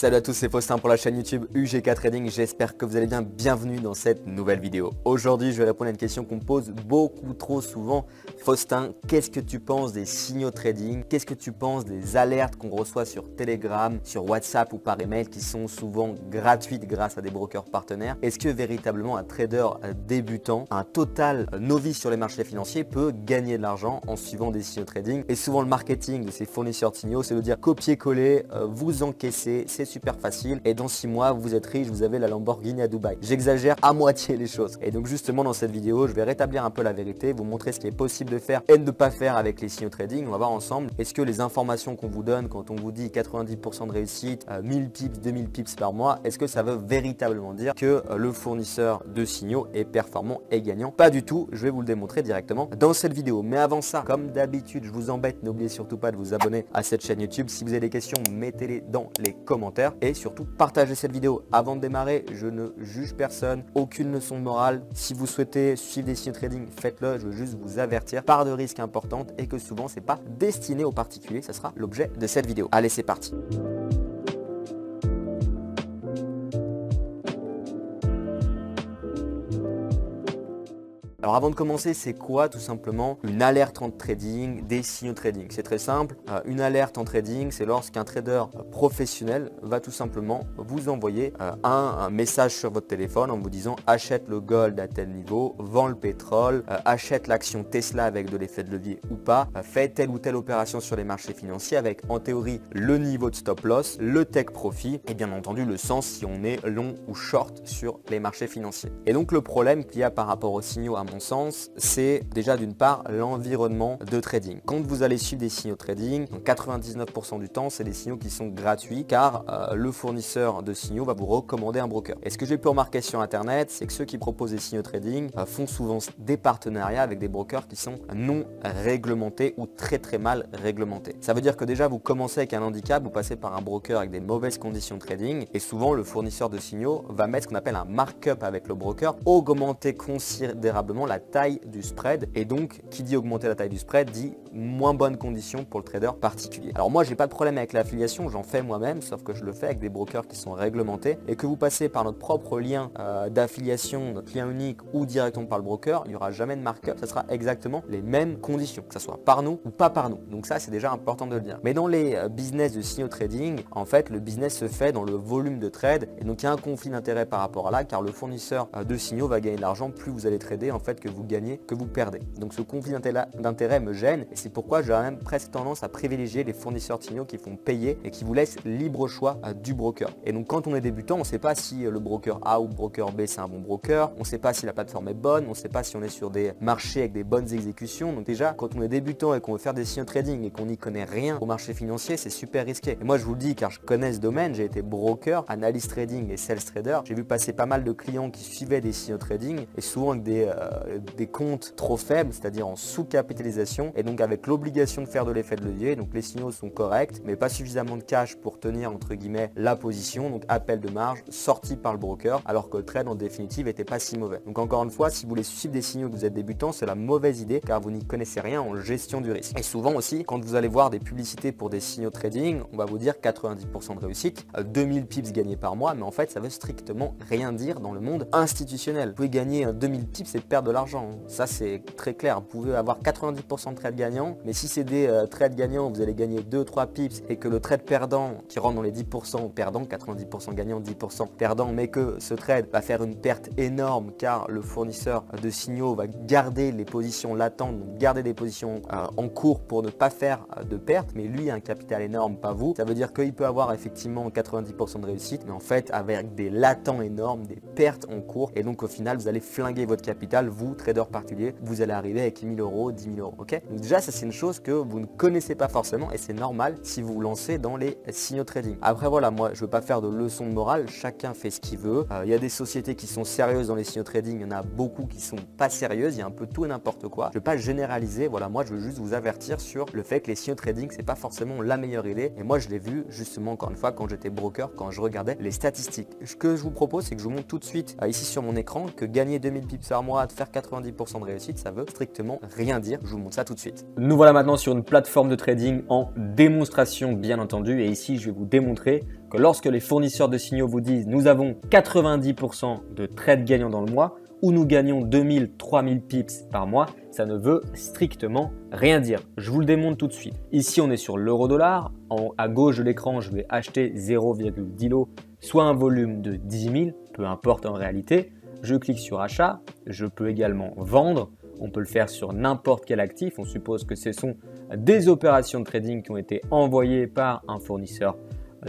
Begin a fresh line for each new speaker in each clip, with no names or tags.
Salut à tous, c'est Faustin pour la chaîne YouTube UGK Trading, j'espère que vous allez bien, bienvenue dans cette nouvelle vidéo. Aujourd'hui, je vais répondre à une question qu'on me pose beaucoup trop souvent. Faustin, qu'est-ce que tu penses des signaux trading? Qu'est-ce que tu penses des alertes qu'on reçoit sur Telegram, sur WhatsApp ou par email qui sont souvent gratuites grâce à des brokers partenaires? Est-ce que véritablement un trader débutant, un total novice sur les marchés financiers peut gagner de l'argent en suivant des signaux trading? Et souvent le marketing de ces fournisseurs de signaux, c'est de dire copier-coller, vous encaissez, c'est super facile et dans 6 mois vous êtes riche, vous avez la Lamborghini à Dubaï. J'exagère à moitié les choses. Et donc justement dans cette vidéo, je vais rétablir un peu la vérité, vous montrer ce qui est possible de faire et de ne pas faire avec les signaux trading. On va voir ensemble, est-ce que les informations qu'on vous donne quand on vous dit 90% de réussite, 1000 pips, 2000 pips par mois, est-ce que ça veut véritablement dire que le fournisseur de signaux est performant et gagnant? Pas du tout, je vais vous le démontrer directement dans cette vidéo. Mais avant ça, comme d'habitude, je vous embête, n'oubliez surtout pas de vous abonner à cette chaîne YouTube. Si vous avez des questions, mettez-les dans les commentaires. Et surtout partagez cette vidéo. Avant de démarrer, je ne juge personne, aucune leçon de morale. Si vous souhaitez suivre des signaux trading, faites-le. Je veux juste vous avertir, part de risques importantes et que souvent c'est pas destiné aux particuliers. Ça sera l'objet de cette vidéo. Allez, c'est parti. Alors avant de commencer, c'est quoi tout simplement une alerte en trading, des signaux trading? C'est très simple, une alerte en trading, c'est lorsqu'un trader professionnel va tout simplement vous envoyer un message sur votre téléphone en vous disant achète le gold à tel niveau, vends le pétrole, achète l'action Tesla avec de l'effet de levier ou pas, fais telle ou telle opération sur les marchés financiers avec en théorie le niveau de stop loss, le take profit et bien entendu le sens si on est long ou short sur les marchés financiers. Et donc le problème qu'il y a par rapport aux signaux à mon sens, c'est déjà d'une part l'environnement de trading. Quand vous allez suivre des signaux trading, 99% du temps, c'est des signaux qui sont gratuits car le fournisseur de signaux va vous recommander un broker. Et ce que j'ai pu remarquer sur internet, c'est que ceux qui proposent des signaux trading font souvent des partenariats avec des brokers qui sont non réglementés ou très mal réglementés. Ça veut dire que déjà vous commencez avec un handicap, vous passez par un broker avec des mauvaises conditions de trading et souvent le fournisseur de signaux va mettre ce qu'on appelle un markup avec le broker, augmenter considérablement la taille du spread et donc qui dit augmenter la taille du spread dit moins bonnes conditions pour le trader particulier. Alors moi j'ai pas de problème avec l'affiliation, j'en fais moi-même sauf que je le fais avec des brokers qui sont réglementés et que vous passez par notre propre lien d'affiliation, notre lien unique ou directement par le broker, il n'y aura jamais de markup, ça sera exactement les mêmes conditions, que ce soit par nous ou pas par nous. Donc ça c'est déjà important de le dire. Mais dans les business de signaux trading, en fait le business se fait dans le volume de trade et donc il y a un conflit d'intérêt par rapport à là car le fournisseur de signaux va gagner de l'argent plus vous allez trader en fait que vous gagnez, que vous perdez. Donc ce conflit d'intérêt me gêne et c'est pourquoi j'aurais même presque tendance à privilégier les fournisseurs de signaux qui font payer et qui vous laissent libre choix du broker. Et donc quand on est débutant, on ne sait pas si le broker A ou le broker B c'est un bon broker, on ne sait pas si la plateforme est bonne, on ne sait pas si on est sur des marchés avec des bonnes exécutions. Donc déjà quand on est débutant et qu'on veut faire des signaux trading et qu'on n'y connaît rien au marché financier, c'est super risqué. Et moi je vous le dis car je connais ce domaine, j'ai été broker, analyste trading et sales trader. J'ai vu passer pas mal de clients qui suivaient des signaux trading et souvent avec des comptes trop faibles, c'est-à-dire en sous-capitalisation et donc avec l'obligation de faire de l'effet de levier. Donc les signaux sont corrects mais pas suffisamment de cash pour tenir entre guillemets la position, donc appel de marge sorti par le broker alors que le trade en définitive était pas si mauvais. Donc encore une fois, si vous voulez suivre des signaux que vous êtes débutant, c'est la mauvaise idée car vous n'y connaissez rien en gestion du risque. Et souvent aussi quand vous allez voir des publicités pour des signaux trading, on va vous dire 90% de réussite, 2000 pips gagnés par mois, mais en fait ça veut strictement rien dire dans le monde institutionnel. Vous pouvez gagner 2000 pips et perdre de l'argent. Ça c'est très clair, vous pouvez avoir 90% de trades gagnants, mais si c'est des trades gagnants, vous allez gagner 2-3 pips et que le trade perdant qui rentre dans les 10% perdant, 90% gagnant, 10% perdant, mais que ce trade va faire une perte énorme car le fournisseur de signaux va garder les positions latentes, donc garder des positions en cours pour ne pas faire de perte, mais lui a un capital énorme, pas vous. Ça veut dire qu'il peut avoir effectivement 90% de réussite, mais en fait avec des latents énormes, des pertes en cours et donc au final vous allez flinguer votre capital, vous trader particulier, vous allez arriver avec 1000 euros, 10 000 euros, ok? Donc déjà ça c'est une chose que vous ne connaissez pas forcément et c'est normal si vous vous lancez dans les signaux trading. Après voilà, moi je veux pas faire de leçons de morale, chacun fait ce qu'il veut. Il y a des sociétés qui sont sérieuses dans les signaux trading, il y en a beaucoup qui sont pas sérieuses, il y a un peu tout et n'importe quoi. Je veux pas généraliser, voilà, moi je veux juste vous avertir sur le fait que les signaux trading c'est pas forcément la meilleure idée et moi je l'ai vu justement encore une fois quand j'étais broker, quand je regardais les statistiques. Ce que je vous propose c'est que je vous montre tout de suite ici sur mon écran que gagner 2000 pips par mois, de faire faire 90% de réussite, ça veut strictement rien dire. Je vous montre ça tout de suite. Nous voilà maintenant sur une plateforme de trading en démonstration bien entendu et ici je vais vous démontrer que lorsque les fournisseurs de signaux vous disent nous avons 90% de trades gagnants dans le mois ou nous gagnons 2000, 3000 pips par mois, ça ne veut strictement rien dire. Je vous le démontre tout de suite. Ici, on est sur l'euro-dollar. À gauche de l'écran, je vais acheter 0,10 lots, soit un volume de 10 000, peu importe en réalité. Je clique sur achat. Je peux également vendre. On peut le faire sur n'importe quel actif. On suppose que ce sont des opérations de trading qui ont été envoyées par un fournisseur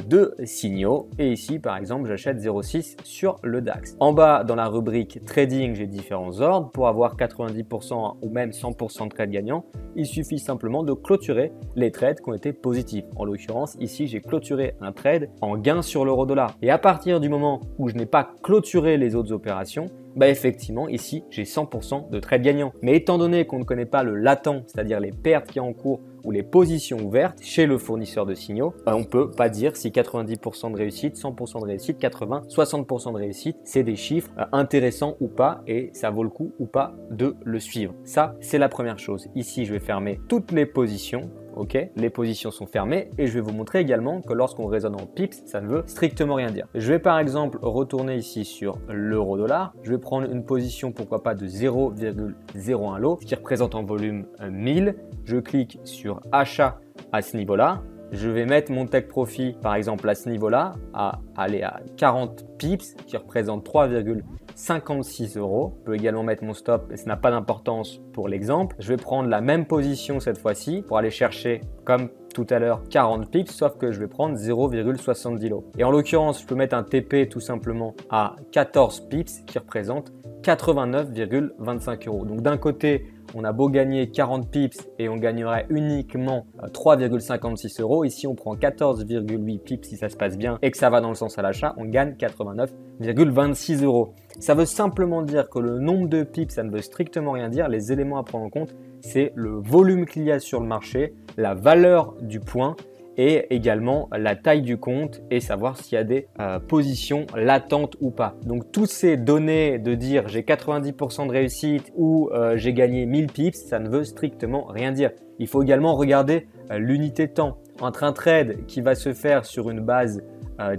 de signaux et ici par exemple j'achète 0,6 sur le DAX. En bas dans la rubrique trading j'ai différents ordres. Pour avoir 90% ou même 100% de trades gagnants, il suffit simplement de clôturer les trades qui ont été positifs. En l'occurrence ici j'ai clôturé un trade en gain sur l'euro dollar et à partir du moment où je n'ai pas clôturé les autres opérations, effectivement ici j'ai 100% de trades gagnants. Mais étant donné qu'on ne connaît pas le latent, c'est-à-dire les pertes qui sont en cours ou les positions ouvertes chez le fournisseur de signaux, on ne peut pas dire si 90% de réussite, 100% de réussite, 80, 60% de réussite, c'est des chiffres intéressants ou pas et ça vaut le coup ou pas de le suivre. Ça, c'est la première chose. Ici, je vais fermer toutes les positions. Ok, les positions sont fermées et je vais vous montrer également que lorsqu'on raisonne en pips, ça ne veut strictement rien dire. Je vais par exemple retourner ici sur l'euro dollar. Je vais prendre une position, pourquoi pas, de 0,01 lot, ce qui représente en volume 1000. Je clique sur achat à ce niveau-là. Je vais mettre mon take profit, par exemple, à ce niveau-là, à aller à 40 pips, qui représente 3,56 euros. Je peux également mettre mon stop, et ça n'a pas d'importance pour l'exemple. Je vais prendre la même position cette fois-ci pour aller chercher, comme tout à l'heure, 40 pips, sauf que je vais prendre 0,70 lots. Et en l'occurrence, je peux mettre un TP tout simplement à 14 pips, qui représente 89,25 euros. Donc d'un côté, on a beau gagner 40 pips et on gagnerait uniquement 3,56 euros. Ici, on prend 14,8 pips si ça se passe bien et que ça va dans le sens à l'achat, on gagne 89,26 euros. Ça veut simplement dire que le nombre de pips, ça ne veut strictement rien dire. Les éléments à prendre en compte, c'est le volume qu'il y a sur le marché, la valeur du point et également la taille du compte et savoir s'il y a des positions latentes ou pas. Donc toutes ces données de dire j'ai 90% de réussite ou j'ai gagné 1000 pips, ça ne veut strictement rien dire. Il faut également regarder l'unité de temps. Entre un trade qui va se faire sur une base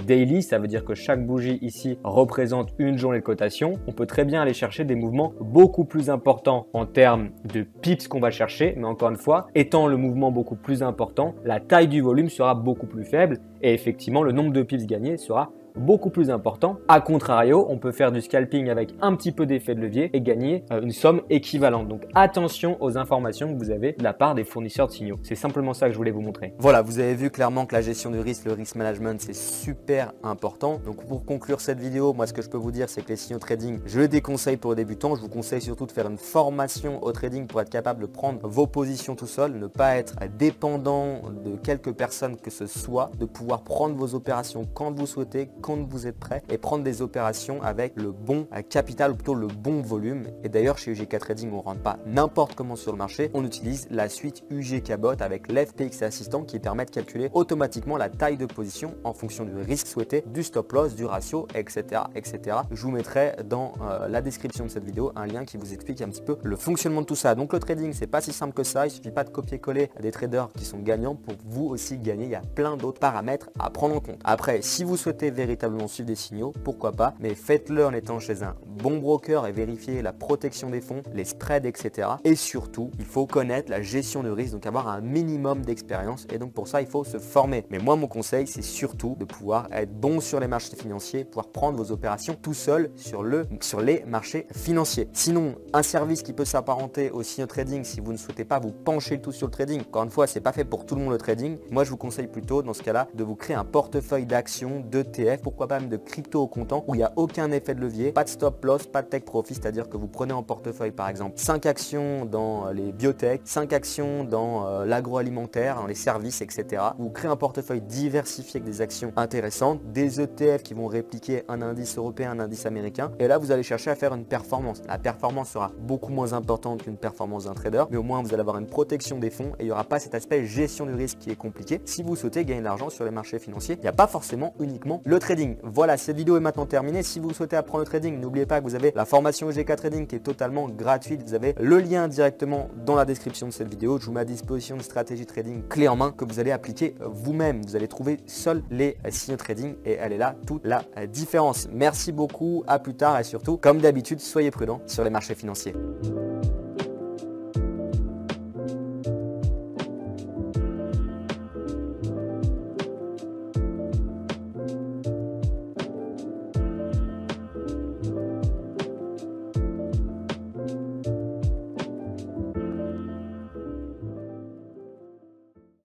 daily, ça veut dire que chaque bougie ici représente une journée de cotation. On peut très bien aller chercher des mouvements beaucoup plus importants en termes de pips qu'on va chercher, mais encore une fois, étant le mouvement beaucoup plus important, la taille du volume sera beaucoup plus faible et effectivement le nombre de pips gagnés sera beaucoup plus important. A contrario, on peut faire du scalping avec un petit peu d'effet de levier et gagner une somme équivalente. Donc attention aux informations que vous avez de la part des fournisseurs de signaux. C'est simplement ça que je voulais vous montrer. Voilà, vous avez vu clairement que la gestion du risque, le risk management, c'est super important. Donc pour conclure cette vidéo, moi ce que je peux vous dire, c'est que les signaux trading, je les déconseille pour les débutants. Je vous conseille surtout de faire une formation au trading pour être capable de prendre vos positions tout seul, ne pas être dépendant de quelques personnes que ce soit, de pouvoir prendre vos opérations quand vous souhaitez, quand vous êtes prêt et prendre des opérations avec le bon capital ou plutôt le bon volume. Et d'ailleurs chez UGK Trading, on ne rentre pas n'importe comment sur le marché, on utilise la suite UGK Bot avec l'FPX Assistant qui permet de calculer automatiquement la taille de position en fonction du risque souhaité, du stop loss, du ratio, etc. etc. Je vous mettrai dans la description de cette vidéo un lien qui vous explique un petit peu le fonctionnement de tout ça. Donc le trading, c'est pas si simple que ça, il suffit pas de copier-coller des traders qui sont gagnants pour vous aussi gagner. Il y a plein d'autres paramètres à prendre en compte. Après, si vous souhaitez véritablement suivre des signaux, pourquoi pas, mais faites-le en étant chez un bon broker et vérifier la protection des fonds, les spreads, etc. Et surtout, il faut connaître la gestion de risque, donc avoir un minimum d'expérience et donc pour ça, il faut se former. Mais moi, mon conseil, c'est surtout de pouvoir être bon sur les marchés financiers, pouvoir prendre vos opérations tout seul sur les marchés financiers. Sinon, un service qui peut s'apparenter au signaux trading si vous ne souhaitez pas vous pencher tout sur le trading. Encore une fois, c'est pas fait pour tout le monde le trading. Moi, je vous conseille plutôt dans ce cas-là de vous créer un portefeuille d'actions, d'ETF, pourquoi pas même de crypto au comptant où il n'y a aucun effet de levier, pas de stop loss, pas de take profit, c'est-à-dire que vous prenez en portefeuille par exemple 5 actions dans les biotech, 5 actions dans l'agroalimentaire, dans les services, etc. Vous créez un portefeuille diversifié avec des actions intéressantes, des ETF qui vont répliquer un indice européen, un indice américain et là vous allez chercher à faire une performance. La performance sera beaucoup moins importante qu'une performance d'un trader, mais au moins vous allez avoir une protection des fonds et il n'y aura pas cet aspect gestion du risque qui est compliqué si vous souhaitez gagner de l'argent sur les marchés financiers, il n'y a pas forcément uniquement le trading. Voilà, cette vidéo est maintenant terminée. Si vous souhaitez apprendre le trading, n'oubliez pas que vous avez la formation GK Trading qui est totalement gratuite. Vous avez le lien directement dans la description de cette vidéo. Je vous mets à disposition une stratégie trading clé en main que vous allez appliquer vous-même. Vous allez trouver seuls les signaux trading et elle est là toute la différence. Merci beaucoup, à plus tard et surtout, comme d'habitude, soyez prudents sur les marchés financiers.